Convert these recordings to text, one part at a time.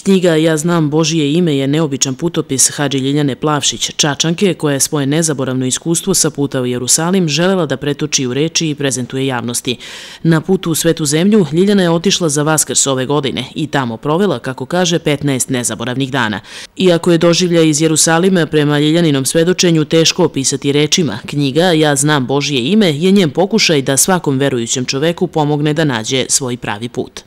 Knjiga Ja znam Božije ime je neobičan putopis Hadži Ljiljane Plavšić, Čačanke, koja je svoje nezaboravno iskustvo sa puta u Jerusalim želela da pretoči u reči i prezentuje javnosti. Na putu u Svetu zemlju Ljiljana je otišla za Vaskrs ove godine i tamo provela, kako kaže, 15 nezaboravnih dana. Iako je doživljaj iz Jerusalima prema Ljiljaninom svedočenju teško opisati rečima, knjiga Ja znam Božije ime je njen pokušaj da svakom verujućem čoveku pomogne da nađe svoj pravi put.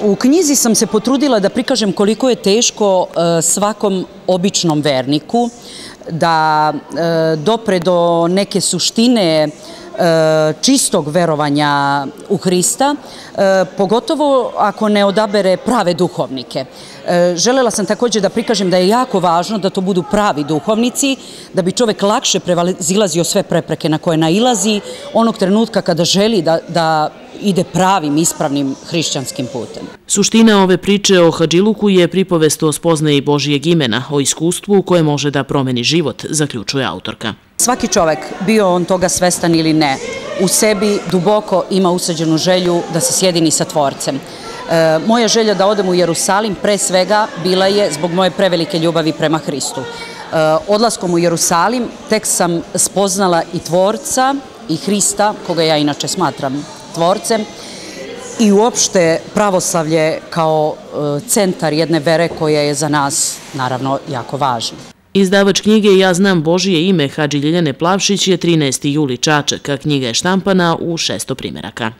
U knjizi sam se potrudila da prikažem koliko je teško svakom običnom verniku da dopre do neke suštine čistog verovanja u Hrista, pogotovo ako ne odabere prave duhovnike. Želela sam također da prikažem da je jako važno da to budu pravi duhovnici, da bi čovek lakše prevazilazio sve prepreke na koje nailazi onog trenutka kada želi da ide pravim, ispravnim hrišćanskim putem. Suština ove priče o Hadžiluku je pripovest o spoznaji Božijeg imena, o iskustvu koje može da promeni život, zaključuje autorka. Svaki čovek, bio on toga svestan ili ne, u sebi duboko ima usađenu želju da se sjedini sa Tvorcem. Moja želja da odem u Jerusalim pre svega bila je zbog moje prevelike ljubavi prema Hristu. Odlaskom u Jerusalim tek sam spoznala i Tvorca i Hrista, koga ja inače smatram Tvorcem, i uopšte pravoslavlje kao centar jedne vere koja je za nas, naravno, jako važna. Izdavač knjige Ja znam Božije ime Hadži Ljiljane Plavšić je 13. juli Čačak, a knjiga je štampana u 600 primeraka.